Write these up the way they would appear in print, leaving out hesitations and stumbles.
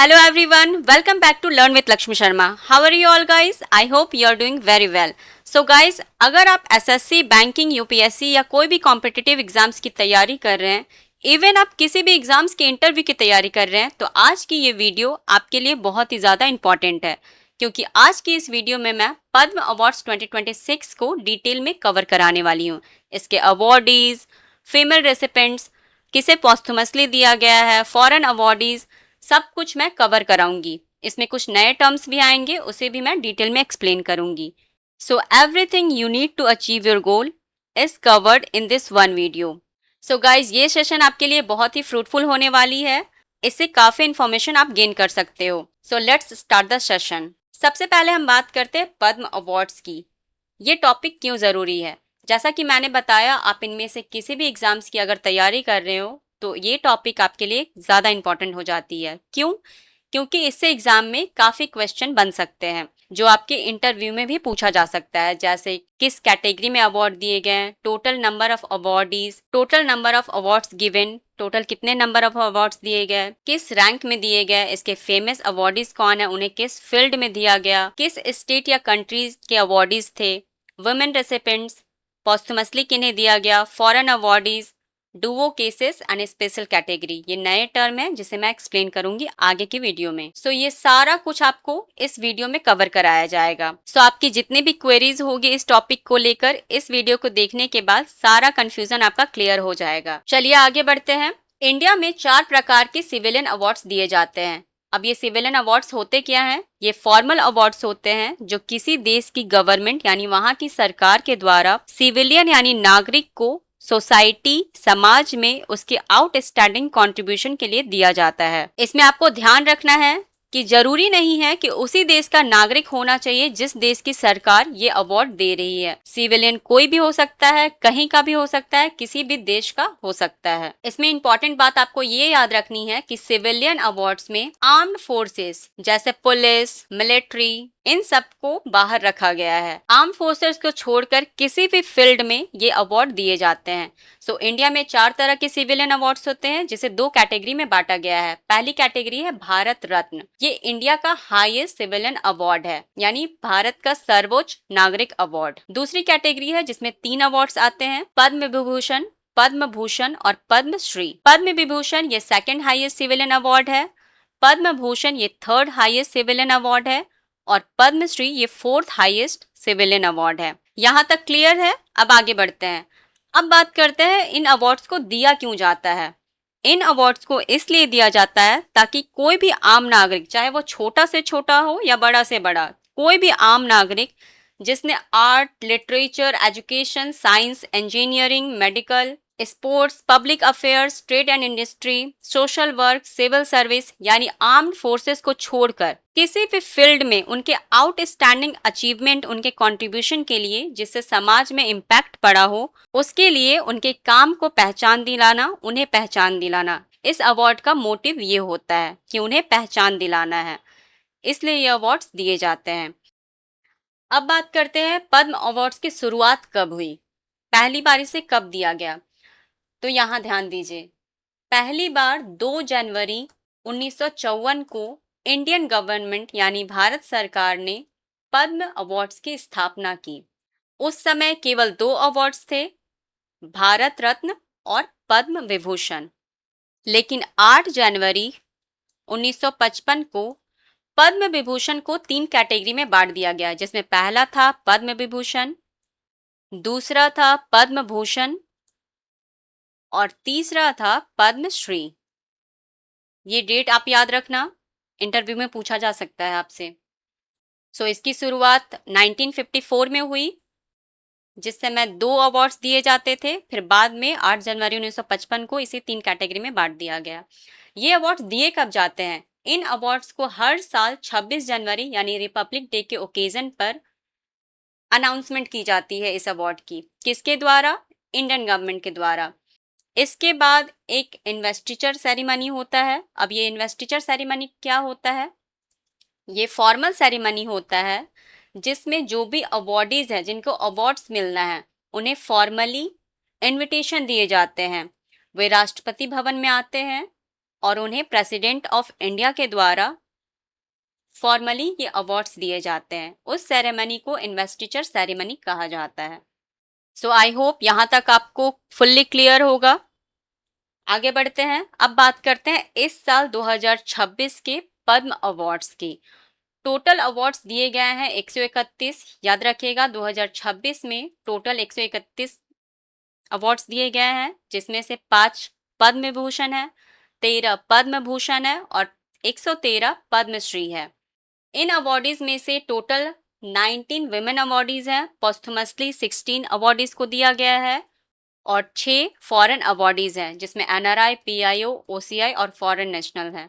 Hello everyone, welcome back to Learn with Lakshmi Sharma. How are you all guys? I hope you are doing very well. So guys, अगर आप SSC, banking, UPSC या कोई भी competitive exams की तैयारी कर रहे हैं, इवन आप किसी भी एग्जाम्स के इंटरव्यू की तैयारी कर रहे हैं, तो आज की ये वीडियो आपके लिए बहुत ही ज़्यादा इंपॉर्टेंट है, क्योंकि आज की इस वीडियो में मैं पद्म अवार्ड्स 2026 को डिटेल में कवर कराने वाली हूँ। इसके अवॉर्डीज, फीमेल रेसिपेंट्स, किसे पॉस्थुमसली दिया गया है, फॉरेन अवॉर्डीज, सब कुछ मैं कवर कराऊंगी। इसमें कुछ नए टर्म्स भी आएंगे, उसे भी मैं डिटेल में एक्सप्लेन करूंगी। So everything you need to achieve your goal is covered in this one video. So guys, ये सेशन आपके लिए बहुत ही फ्रूटफुल होने वाली है। इससे काफ़ी इन्फॉर्मेशन आप गेन कर सकते हो। So let's start the session. सबसे पहले हम बात करते हैं पद्म अवार्ड्स की। ये टॉपिक क्यों ज़रूरी है? जैसा कि मैंने बताया, आप इनमें से किसी भी एग्जाम्स की अगर तैयारी कर रहे हो तो ये टॉपिक आपके लिए ज़्यादा इंपॉर्टेंट हो जाती है। क्यों? क्योंकि इससे एग्जाम में काफ़ी क्वेश्चन बन सकते हैं जो आपके इंटरव्यू में भी पूछा जा सकता है, जैसे किस कैटेगरी में अवार्ड दिए गए, total number of awardees, total number of awards given, total कितने नंबर ऑफ अवार्ड्स दिए गए, किस रैंक में दिए गए, इसके फेमस अवार्डीज कौन है, उन्हें किस फील्ड में दिया गया, किस स्टेट या कंट्रीज के अवार्डीज थे, वुमेन रेसिपेंट्स, पॉस्थुमसली किन्हें दिया गया, foreign awardees, Duo cases and special category. ये नए टर्म है जिसे मैं एक्सप्लेन करूंगी आगे की वीडियो में। सो ये सारा कुछ आपको इस वीडियो में कवर कराया जाएगा। सो आपकी जितनी भी क्वेरीज होगी इस टॉपिक को लेकर, इस वीडियो को देखने के बाद सारा कंफ्यूजन आपका क्लियर हो जाएगा। चलिए आगे बढ़ते हैं। इंडिया में 4 प्रकार के सिविलियन अवार्ड्स दिए जाते हैं। अब ये सिविलियन अवार्ड्स होते क्या हैं? ये फॉर्मल अवार्ड्स होते हैं जो किसी देश की गवर्नमेंट यानी वहां की सरकार के द्वारा सिविलियन यानी नागरिक को सोसाइटी, समाज में उसके आउटस्टैंडिंग कंट्रीब्यूशन के लिए दिया जाता है। इसमें आपको ध्यान रखना है कि जरूरी नहीं है कि उसी देश का नागरिक होना चाहिए जिस देश की सरकार ये अवार्ड दे रही है। सिविलियन कोई भी हो सकता है, कहीं का भी हो सकता है, किसी भी देश का हो सकता है। इसमें इंपॉर्टेंट बात आपको ये याद रखनी है कि सिविलियन अवार्ड्स में आर्म्ड फोर्सेस जैसे पुलिस, मिलिट्री, इन सबको बाहर रखा गया है। आर्म फोर्सेस को छोड़कर किसी भी फील्ड में ये अवार्ड दिए जाते हैं। सो इंडिया में 4 तरह के सिविलियन अवार्ड्स होते हैं जिसे 2 कैटेगरी में बांटा गया है। पहली कैटेगरी है भारत रत्न। ये इंडिया का हाईएस्ट सिविलियन अवार्ड है, यानी भारत का सर्वोच्च नागरिक अवार्ड। दूसरी कैटेगरी है जिसमें 3 अवार्ड्स आते हैं, पद्म विभूषण, पद्म भूषण और पद्मश्री। पद्म विभूषण ये सेकंड हाईएस्ट सिविलियन अवार्ड है, पद्म भूषण ये थर्ड हाईएस्ट सिविलियन अवार्ड है और पद्मश्री ये 4th हाईएस्ट सिविलियन अवार्ड है। यहाँ तक क्लियर है? अब आगे बढ़ते हैं। अब बात करते हैं इन अवार्ड्स को दिया क्यों जाता है। इन अवार्ड्स को इसलिए दिया जाता है ताकि कोई भी आम नागरिक, चाहे वो छोटा से छोटा हो या बड़ा से बड़ा, कोई भी आम नागरिक जिसने art, literature, education, science, engineering, medical, sports, public affairs, trade and industry, social work, civil service यानी आर्म्ड फोर्सेस को छोड़कर किसी भी फील्ड में उनके आउटस्टैंडिंग अचीवमेंट, उनके कंट्रीब्यूशन के लिए जिससे समाज में इम्पैक्ट पड़ा हो, उसके लिए उनके काम को पहचान दिलाना, उन्हें पहचान दिलाना। इस अवार्ड का मोटिव ये होता है कि उन्हें पहचान दिलाना है, इसलिए ये अवार्ड्स दिए जाते हैं। अब बात करते हैं पद्म अवार्ड्स की शुरुआत कब हुई, पहली बार इसे कब दिया गया। तो यहाँ ध्यान दीजिए, पहली बार 2 जनवरी 1954 को इंडियन गवर्नमेंट यानी भारत सरकार ने पद्म अवार्ड्स की स्थापना की। उस समय केवल 2 अवार्ड्स थे, भारत रत्न और पद्म विभूषण। लेकिन 8 जनवरी 1955 को पद्म विभूषण को 3 कैटेगरी में बांट दिया गया, जिसमें पहला था पद्म विभूषण, दूसरा था पद्म भूषण और तीसरा था पद्मश्री। ये डेट आप याद रखना, इंटरव्यू में पूछा जा सकता है आपसे। सो इसकी शुरुआत 1954 में हुई, जिस समय 2 अवार्ड्स दिए जाते थे। फिर बाद में 8 जनवरी 1955 को इसे 3 कैटेगरी में बांट दिया गया। ये अवार्ड्स दिए कब जाते हैं? इन अवार्ड्स को हर साल 26 जनवरी यानी रिपब्लिक डे के ओकेजन पर अनाउंसमेंट की जाती है इस अवार्ड की। किसके द्वारा? इंडियन गवर्नमेंट के द्वारा। इसके बाद एक इन्वेस्टिचर सेरेमनी होता है। अब ये इन्वेस्टिचर सेरेमनी क्या होता है? ये फॉर्मल सेरेमनी होता है जिसमें जो भी अवॉर्डीज हैं, जिनको अवार्ड्स मिलना है, उन्हें फॉर्मली इनविटेशन दिए जाते हैं। वे राष्ट्रपति भवन में आते हैं और उन्हें प्रेसिडेंट ऑफ इंडिया के द्वारा फॉर्मली ये अवार्ड्स दिए जाते हैं। उस सेरेमनी को इन्वेस्टिचर सेरेमनी कहा जाता है। सो आई होप यहाँ तक आपको फुल्ली क्लियर होगा। आगे बढ़ते हैं। अब बात करते हैं इस साल 2026 के पद्म अवार्ड्स की। टोटल अवार्ड्स दिए गए हैं 131। याद रखिएगा 2026 में टोटल 131 अवार्ड्स दिए गए हैं, जिसमें से 5 पद्म विभूषण है, 13 पद्म भूषण है और 113 पद्मश्री है। इन अवार्डीज में से टोटल 19 विमेन अवार्डीज हैं, पोस्थुमसली 16 अवार्डीज को दिया गया है और 6 फॉरेन अवार्डीज हैं, जिसमें एनआरआई, पीआईओ, ओसीआई और फॉरेन नेशनल हैं।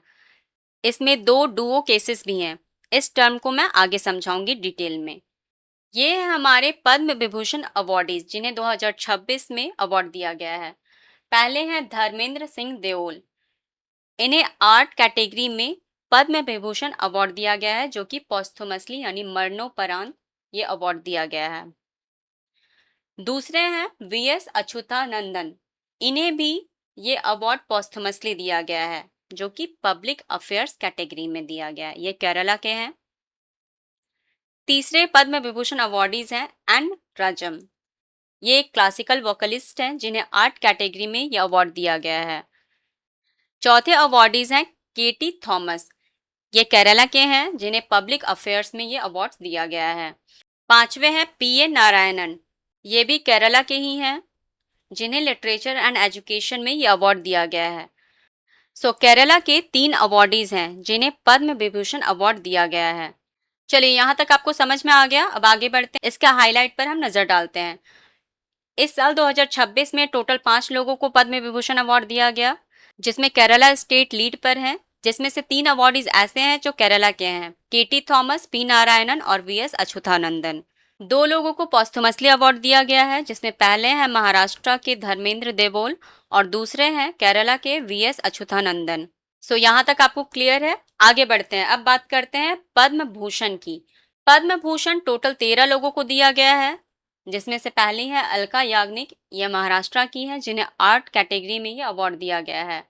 इसमें 2 डुओ केसेस भी हैं। इस टर्म को मैं आगे समझाऊंगी डिटेल में। ये है हमारे पद्म विभूषण अवार्डीज, जिन्हें 2026 में अवार्ड दिया गया है। पहले हैं धर्मेंद्र सिंह देओल। इन्हें आर्ट कैटेगरी में पद्म विभूषण अवार्ड दिया गया है, जो कि पोस्थुमसली यानी मरणोपरांत ये अवार्ड दिया गया है। दूसरे हैं वीएस अच्युतानंदन। इन्हें भी ये अवार्ड पोस्थुमसली दिया गया है, जो कि पब्लिक अफेयर्स कैटेगरी में दिया गया है। ये केरला के हैं। तीसरे पद्म विभूषण अवार्डीज हैं एन राजम। ये एक क्लासिकल वोकलिस्ट हैं, जिन्हें आर्ट कैटेगरी में ये अवार्ड दिया गया है। चौथे अवार्डीज हैं केटी थॉमस। ये केरला के हैं, जिन्हें पब्लिक अफेयर्स में ये अवार्ड दिया गया है। पांचवे हैं पीए नारायणन। ये भी केरला के ही हैं, जिन्हें लिटरेचर एंड एजुकेशन में ये अवार्ड दिया गया है। केरला के 3 अवार्डीज हैं, जिन्हें पद्म विभूषण अवार्ड दिया गया है। चलिए, यहाँ तक आपको समझ में आ गया। अब आगे बढ़ते हैं, इसका हाईलाइट पर हम नजर डालते हैं। इस साल 2026 में टोटल 5 लोगों को पद्म विभूषण अवार्ड दिया गया, जिसमें केरला स्टेट लीड पर है, जिसमें से 3 अवार्डीज ऐसे हैं जो केरला के हैं, केटी थॉमस, पी नारायणन और वीएस अच्युतानंदन। 2 लोगों को पोस्थुमसली अवार्ड दिया गया है, जिसमें पहले हैं महाराष्ट्र के धर्मेंद्र देवोल और दूसरे हैं केरला के वीएस अच्युतानंदन। यहाँ तक आपको क्लियर है। आगे बढ़ते हैं। अब बात करते हैं पद्म भूषण की। पद्म भूषण टोटल 13 लोगों को दिया गया है, जिसमें से पहली है अलका याग्निक। ये महाराष्ट्र की है, जिन्हें आर्ट कैटेगरी में ये अवार्ड दिया गया है।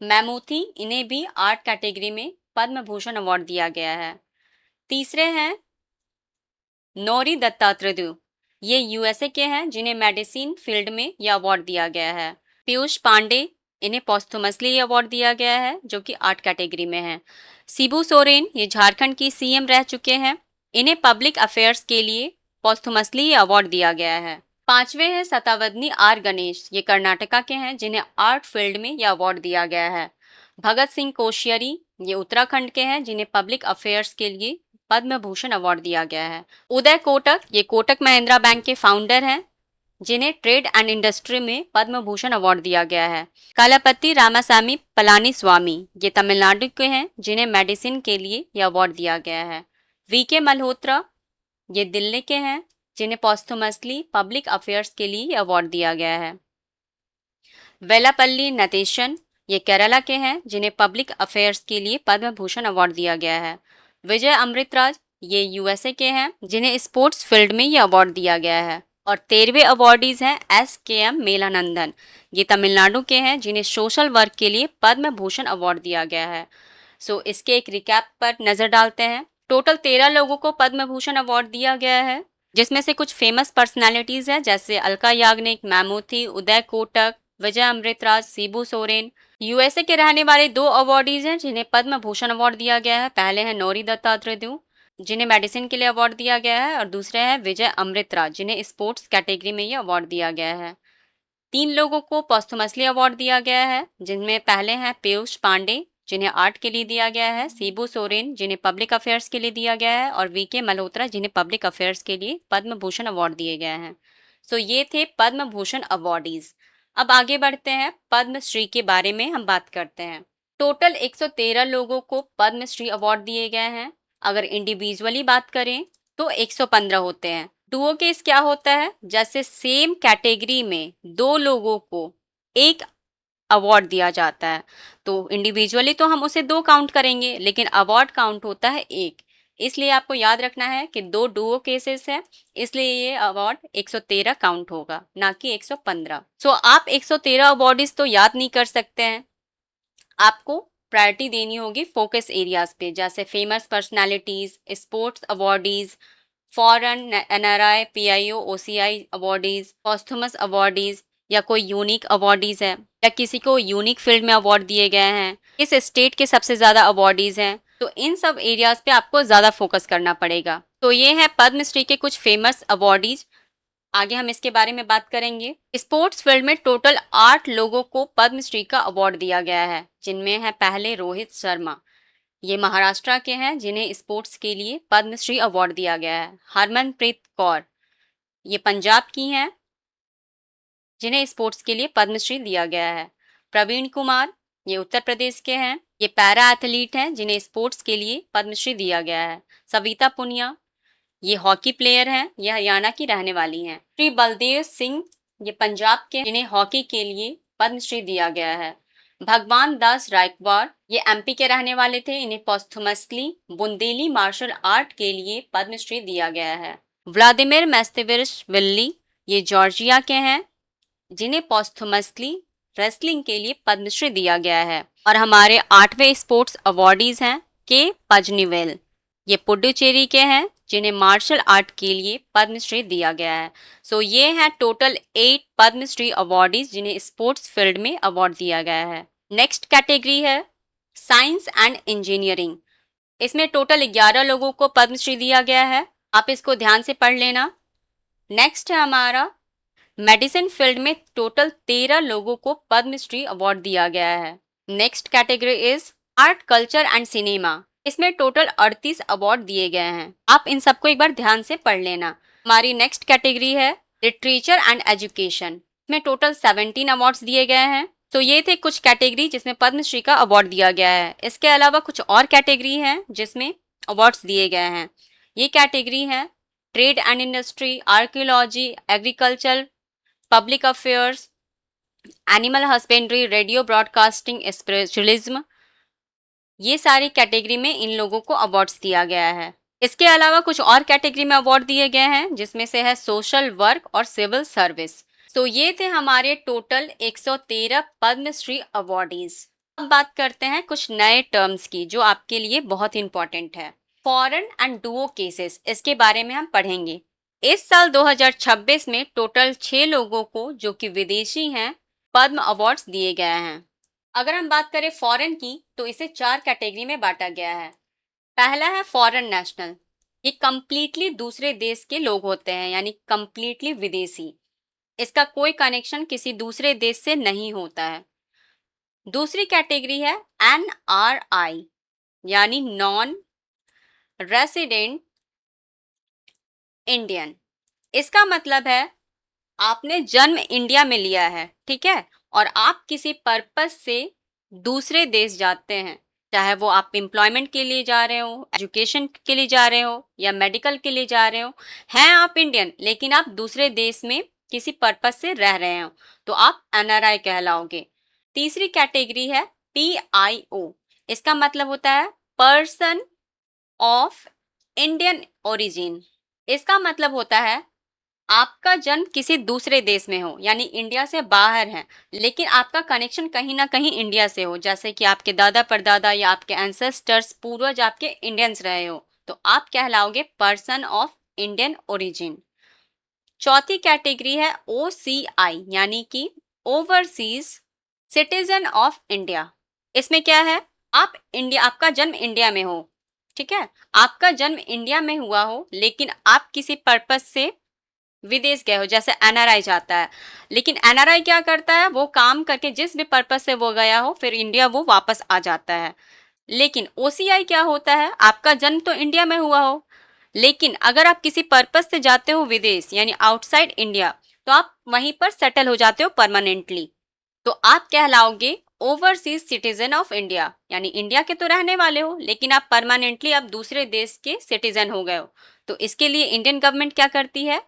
मैमूथी, इन्हें भी आर्ट कैटेगरी में पद्म भूषण अवार्ड दिया गया है। तीसरे हैं नौरी दत्तात्रेय। ये यूएसए के हैं, जिन्हें मेडिसिन फील्ड में यह अवार्ड दिया गया है। पीयूष पांडे, इन्हें पोस्थुमसली अवार्ड दिया गया है, जो कि आर्ट कैटेगरी में है। शिबू सोरेन, ये झारखंड की सीएम रह चुके हैं। इन्हें पब्लिक अफेयर्स के लिए पोस्थुमसली अवार्ड दिया गया है। पांचवे हैं शतावधनी आर गणेश। ये कर्नाटका के हैं, जिन्हें आर्ट फील्ड में यह अवार्ड दिया गया है। भगत सिंह कोश्यारी, ये उत्तराखंड के हैं, जिन्हें पब्लिक अफेयर्स के लिए पद्म भूषण अवार्ड दिया गया है। उदय कोटक, ये कोटक महिंद्रा बैंक के फाउंडर हैं, जिन्हें ट्रेड एंड इंडस्ट्री में पद्म भूषण अवार्ड दिया गया है। कालापति रामासामी पलानी स्वामी, ये तमिलनाडु के हैं, जिन्हें मेडिसिन के लिए यह अवार्ड दिया गया है। वीके मल्होत्रा, ये दिल्ली के हैं, जिन्हें पोस्थुमसली पब्लिक अफेयर्स के लिए अवार्ड दिया गया है। वेलापल्ली नटेशन, ये केरला के हैं, जिन्हें पब्लिक अफेयर्स के लिए पद्म भूषण अवार्ड दिया गया है। विजय अमृतराज, ये यूएसए के हैं, जिन्हें स्पोर्ट्स फील्ड में ये अवार्ड दिया गया है। और 13वें अवार्डीज हैं SKM मेलानंदन। ये तमिलनाडु के हैं, जिन्हें सोशल वर्क के लिए पद्म भूषण अवार्ड दिया गया है। इसके एक रिकैप पर नजर डालते हैं। टोटल 13 लोगों को पद्म भूषण अवार्ड दिया गया है, जिसमें से कुछ फेमस पर्सनालिटीज हैं, जैसे अलका याग्निक, मैमूथी, उदय कोटक, विजय अमृतराज, शिबू सोरेन। यूएसए के रहने वाले 2 अवार्डीज हैं, जिन्हें पद्म भूषण अवार्ड दिया गया है। पहले हैं नौरी दत्तात्रेय, जिन्हें मेडिसिन के लिए अवार्ड दिया गया है, और दूसरे हैं विजय अमृतराज, जिन्हें स्पोर्ट्स कैटेगरी में यह अवार्ड दिया गया है। 3 लोगों को पोस्थुमसली अवार्ड दिया गया है, जिनमें पहले हैं पीयूष पांडे, जिन्हें आर्ट के लिए दिया गया है, शिबू सोरेन, जिन्हें पब्लिक अफेयर्स के लिए दिया गया है, और वीके मल्होत्रा, जिन्हें पब्लिक अफेयर्स के लिए पद्म भूषण अवार्ड दिए गए हैं। ये थे पद्म भूषण अवार्डीज। अब आगे बढ़ते हैं, पद्मश्री के बारे में हम बात करते हैं। टोटल 113 लोगों को पद्मश्री अवार्ड दिए गए हैं। अगर इंडिविजुअली बात करें तो 115 होते हैं। डुओ केस क्या होता है? जैसे सेम कैटेगरी में 2 लोगों को एक अवार्ड दिया जाता है, तो इंडिविजुअली तो हम उसे 2 काउंट करेंगे, लेकिन अवार्ड काउंट होता है 1। इसलिए आपको याद रखना है कि 2 डुओ केसेस है, इसलिए ये अवार्ड 113 काउंट होगा, ना कि 115। आप 113 अवार्डीज तो याद नहीं कर सकते हैं, आपको प्रायोरिटी देनी होगी फोकस एरियाज पे, जैसे famous personalities, sports awardees, foreign, NRI, PIO, OCI awardees, posthumous awardees, या कोई यूनिक अवॉर्डीज है, या किसी को यूनिक फील्ड में अवार्ड दिए गए हैं, किस स्टेट के सबसे ज्यादा अवॉर्डीज हैं। तो इन सब एरियाज पे आपको ज्यादा फोकस करना पड़ेगा। तो ये है पद्मश्री के कुछ फेमस अवॉर्डीज। आगे हम इसके बारे में बात करेंगे। स्पोर्ट्स फील्ड में टोटल 8 लोगों को पद्मश्री का अवार्ड दिया गया है, जिनमें है पहले रोहित शर्मा, ये महाराष्ट्र के हैं जिन्हें स्पोर्ट्स के लिए पद्मश्री अवार्ड दिया गया है। हरमनप्रीत कौर, ये पंजाब की हैं जिन्हें स्पोर्ट्स के लिए पद्मश्री दिया गया है। प्रवीण कुमार, ये उत्तर प्रदेश के हैं, ये पैरा एथलीट हैं जिन्हें स्पोर्ट्स के लिए पद्मश्री दिया गया है। सविता पुनिया, ये हॉकी प्लेयर हैं, ये हरियाणा की रहने वाली हैं। श्री बलदेव सिंह, ये पंजाब के, जिन्हें हॉकी के लिए पद्मश्री दिया गया है। भगवान दास रायकवाड़, ये एमपी के रहने वाले थे, इन्हें पॉस्थुमसली बुंदेली मार्शल आर्ट के लिए पद्मश्री दिया गया है। व्लादिमीर मेस्तेविशविली, ये जॉर्जिया के हैं, जिन्हें पॉस्थुमसली रेसलिंग के लिए पद्मश्री दिया गया है। और हमारे 8वें स्पोर्ट्स अवॉर्डीज हैं के पजनीवेल, ये पुडुचेरी के हैं, जिन्हें मार्शल आर्ट के लिए पद्मश्री दिया गया है। सो ये हैं टोटल 8 पद्मश्री अवॉर्डीज जिन्हें स्पोर्ट्स फील्ड में अवार्ड दिया गया है। नेक्स्ट कैटेगरी है साइंस एंड इंजीनियरिंग। इसमें टोटल 11 लोगों को पद्मश्री दिया गया है, आप इसको ध्यान से पढ़ लेना। नेक्स्ट है हमारा मेडिसिन फील्ड में टोटल 13 लोगों को पद्मश्री अवार्ड दिया गया है। Next category is art, culture and cinema. इसमें टोटल 38 अवार्ड दिए गए हैं, आप इन सबको एक बार ध्यान से पढ़ लेना। हमारी नेक्स्ट कैटेगरी है लिटरेचर एंड एजुकेशन। इसमें टोटल 17 अवार्ड्स दिए गए हैं। तो ये थे कुछ कैटेगरी जिसमें पद्मश्री का अवार्ड दिया गया है। इसके अलावा कुछ और कैटेगरी हैं जिसमें अवार्ड्स दिए गए हैं। ये कैटेगरी है trade and industry, archaeology, agriculture, public affairs, animal husbandry, radio broadcasting, spiritualism. ये सारी कैटेगरी में इन लोगों को अवार्ड्स दिया गया है। इसके अलावा कुछ और कैटेगरी में अवार्ड दिए गए हैं जिसमें से है सोशल वर्क और सिविल सर्विस। तो ये थे हमारे टोटल 113 पद्मश्री अवार्डीज। अब बात करते हैं कुछ नए टर्म्स की जो आपके लिए बहुत इंपॉर्टेंट है। फॉरेन एंड डुओ केसेस, इसके बारे में हम पढ़ेंगे। इस साल 2026 में टोटल 6 लोगों को जो कि विदेशी हैं पद्म अवार्ड्स दिए गए हैं। अगर हम बात करें फॉरेन की तो इसे 4 कैटेगरी में बांटा गया है। पहला है फॉरेन नेशनल, ये कंप्लीटली दूसरे देश के लोग होते हैं, यानी कंप्लीटली विदेशी, इसका कोई कनेक्शन किसी दूसरे देश से नहीं होता है। दूसरी कैटेगरी है NRI, यानी नॉन रेसिडेंट इंडियन। इसका मतलब है आपने जन्म इंडिया में लिया है, ठीक है, और आप किसी पर्पस से दूसरे देश जाते हैं, चाहे वो आप एम्प्लॉयमेंट के लिए जा रहे हो, एजुकेशन के लिए जा रहे हो, या मेडिकल के लिए जा रहे हो, हैं आप इंडियन लेकिन आप दूसरे देश में किसी पर्पस से रह रहे हो, तो आप NRI कहलाओगे। तीसरी कैटेगरी है PIO, इसका मतलब होता है पर्सन ऑफ इंडियन ओरिजिन। इसका मतलब होता है आपका जन्म किसी दूसरे देश में हो, यानी इंडिया से बाहर है, लेकिन आपका कनेक्शन कहीं ना कहीं इंडिया से हो, जैसे कि आपके दादा परदादा या आपके एंसेस्टर्स, पूर्वज आपके इंडियंस रहे हो, तो आप कहलाओगे पर्सन ऑफ इंडियन ओरिजिन। चौथी कैटेगरी है OCI, यानी कि ओवरसीज सिटीजन ऑफ इंडिया। इसमें क्या है, आप इंडिया, आपका जन्म इंडिया में हो, ठीक है, आपका जन्म इंडिया में हुआ हो लेकिन आप किसी पर्पस से विदेश गए हो, जैसे NRI जाता है, लेकिन NRI क्या करता है, वो काम करके जिस भी पर्पस से वो गया हो फिर इंडिया वो वापस आ जाता है। लेकिन OCI क्या होता है, आपका जन्म तो इंडिया में हुआ हो लेकिन अगर आप किसी पर्पस से जाते हो विदेश, यानी आउटसाइड इंडिया, तो आप वहीं पर सेटल हो जाते हो परमानेंटली, तो आप कहलाओगे ओवरसीज सिटीजन ऑफ इंडिया, यानी इंडिया के तो रहने वाले हो लेकिन आप परमानेंटली आप दूसरे देश के सिटीजन हो गए हो। तो इसके लिए इंडियन गवर्नमेंट क्या करती है,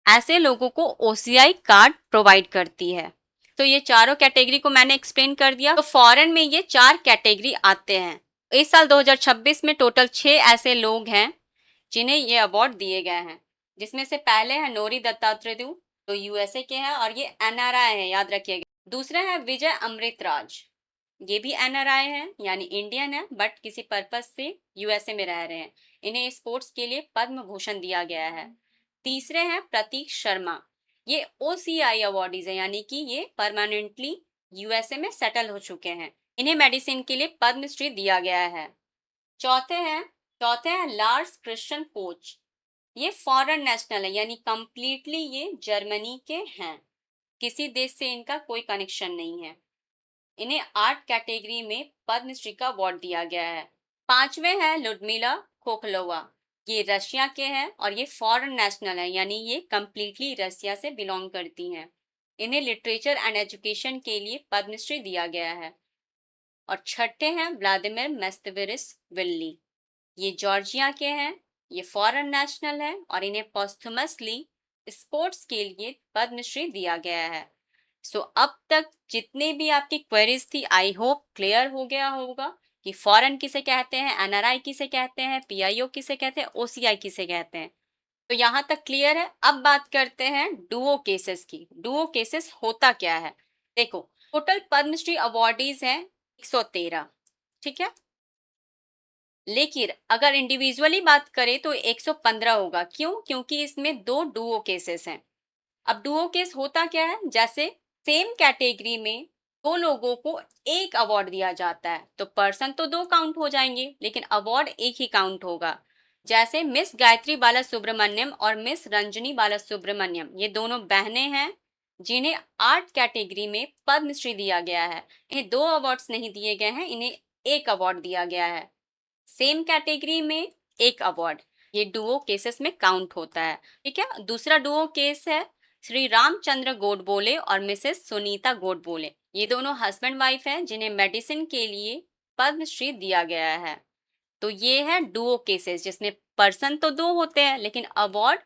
ऐसे लोगों को OCI कार्ड प्रोवाइड करती है। तो ये चारों कैटेगरी को मैंने एक्सप्लेन कर दिया। तो फॉरेन में ये 4 कैटेगरी आते हैं। इस साल 2026 में टोटल 6 ऐसे लोग हैं जिन्हें ये अवार्ड दिए गए हैं, जिसमें से पहले है नोरी दत्तात्रेय, तो USA के हैं और ये NRI है, याद रखिएगा। दूसरे हैं विजय अमृतराज, ये भी एनआरआई है, यानी इंडियन है बट किसी पर्पज से यूएसए में रह रहे हैं। इन्हें स्पोर्ट्स के लिए पद्म भूषण दिया गया है। तीसरे हैं प्रतीक शर्मा। ये ओसीआई अवॉर्डीज है, यानी कि ये परमानेंटली यूएसए में सेटल हो चुके हैं। इन्हें मेडिसिन के लिए पद्मश्री दिया गया है। चौथे हैं चौथे हैं लार्स क्रिश्चियन कोच। ये फॉरेन नेशनल है, यानी कंप्लीटली ये जर्मनी के हैं। किसी देश से इनका कोई कनेक्शन नहीं है। इन्हें आर्ट कैटेगरी में पद्मश्री का अवार्ड दिया गया है। पांचवे हैं लुडमिला खोखलोवा। ये रशिया के हैं और ये फॉरेन नेशनल है, यानी ये कंप्लीटली रशिया से बिलोंग करती हैं। इन्हें लिटरेचर एंड एजुकेशन के लिए पद्मश्री दिया गया है। और छठे हैं व्लादिमीर मेस्तेविरिस विल्ली। ये जॉर्जिया के हैं, ये फॉरेन नेशनल है और इन्हें पॉस्थुमसली स्पोर्ट्स के लिए पद्मश्री दिया गया है। सो अब तक जितने भी आपकी क्वेरीज थी, आई होप क्लियर हो गया होगा कि फॉरेन किसे कहते हैं, एनआरआई किसे कहते हैं, पीआईओ किसे कहते हैं, ओसीआई किसे कहते हैं। तो यहाँ तक क्लियर है। अब बात करते हैं डुओ केसेस की। डुओ केसेस होता क्या है? देखो, टोटल पद्मश्री अवॉर्डीज हैं 113, ठीक है। लेकिन अगर इंडिविजुअली बात करें तो 115 होगा। क्यों? क्योंकि इसमें दो डुओ केसेस हैं। अब डुओ केस होता क्या है? जैसे सेम कैटेगरी में दो लोगों को एक अवार्ड दिया जाता है तो पर्सन तो दो काउंट हो जाएंगे, लेकिन अवार्ड एक ही काउंट होगा। जैसे मिस गायत्री बाला सुब्रमण्यम और मिस रंजनी बाला सुब्रमण्यम, ये दोनों बहनें हैं जिन्हें आर्ट कैटेगरी में पद्मश्री दिया गया है। इन्हें दो अवार्ड्स नहीं दिए गए हैं, इन्हें एक अवार्ड दिया गया है। सेम कैटेगरी में एक अवार्ड, ये डुओ केसेस में काउंट होता है, ठीक है। दूसरा डुओ केस है श्री रामचंद्र गोडबोले और मिसेस सुनीता गोडबोले। ये दोनों हस्बैंड वाइफ हैं जिन्हें मेडिसिन के लिए पद्मश्री दिया गया है। तो ये है डुओ केसेस जिसमें पर्सन तो दो होते हैं लेकिन अवार्ड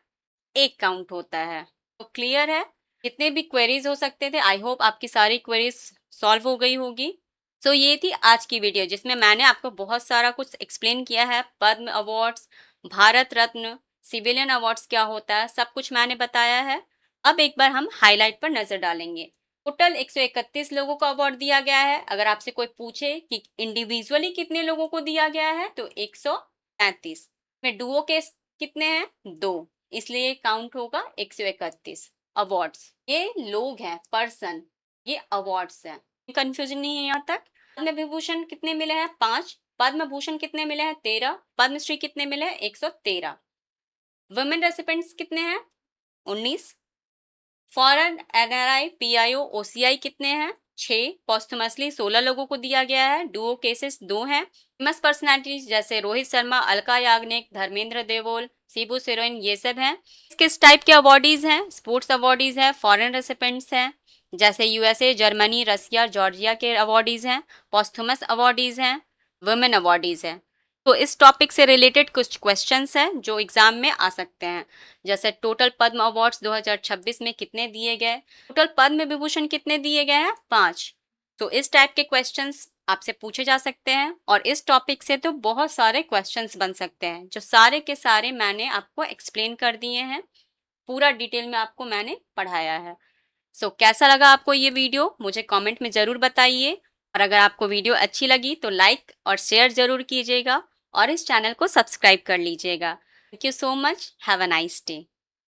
एक काउंट होता है। तो क्लियर है? जितने भी क्वेरीज हो सकते थे, आई होप आपकी सारी क्वेरीज सॉल्व हो गई होगी। सो ये थी आज की वीडियो जिसमें मैंने आपको बहुत सारा कुछ एक्सप्लेन किया है। पद्म awards, Bharat Ratna, civilian awards क्या होता है, सब कुछ मैंने बताया है। अब एक बार हम हाईलाइट पर नजर डालेंगे। टोटल 131 लोगों को अवार्ड दिया गया है। अगर आपसे कोई पूछे कि इंडिविजुअली कितने लोगों को दिया गया है तो 133 में। डुओ केस कितने हैं? दो, इसलिए काउंट होगा 131 अवार्ड्स। ये लोग हैं, पर्सन, ये अवार्ड्स हैं। कंफ्यूजन नहीं है यहाँ तक? पद्म विभूषण कितने मिले हैं? 5। पद्म भूषण कितने मिले हैं? 13। पद्मश्री कितने मिले हैं? 113। वुमेन रेसिपेंट्स कितने हैं? 19। फॉरेन एनआरआई पीआईओ ओसीआई कितने हैं? 6। पॉस्थुमसली 16 लोगों को दिया गया है। डुओ केसेस 2 हैं। फेमस पर्सनैलिटीज जैसे रोहित शर्मा, अलका याग्निक, धर्मेंद्र देवोल, शिबू सोरेन, ये सब हैं। किस टाइप के अवार्डीज हैं? स्पोर्ट्स अवार्डीज हैं, फॉरेन रेसिपेंट्स हैं जैसे यूएसए, जर्मनी, रसिया, जॉर्जिया के अवार्डीज हैं, पॉस्थुमस अवार्डीज हैं, वुमेन अवार्डीज हैं। तो इस टॉपिक से रिलेटेड कुछ क्वेश्चंस हैं जो एग्जाम में आ सकते हैं। जैसे टोटल पद्म अवार्ड्स 2026 में कितने दिए गए, टोटल पद्म विभूषण कितने दिए गए हैं? 5। तो इस टाइप के क्वेश्चंस आपसे पूछे जा सकते हैं और इस टॉपिक से तो बहुत सारे क्वेश्चंस बन सकते हैं जो सारे के सारे मैंने आपको एक्सप्लेन कर दिए हैं। पूरा डिटेल में आपको मैंने पढ़ाया है। सो कैसा लगा आपको ये वीडियो मुझे कमेंट में ज़रूर बताइए। और अगर आपको वीडियो अच्छी लगी तो लाइक और शेयर ज़रूर कीजिएगा और इस चैनल को सब्सक्राइब कर लीजिएगा। Thank you so much. Have a nice day.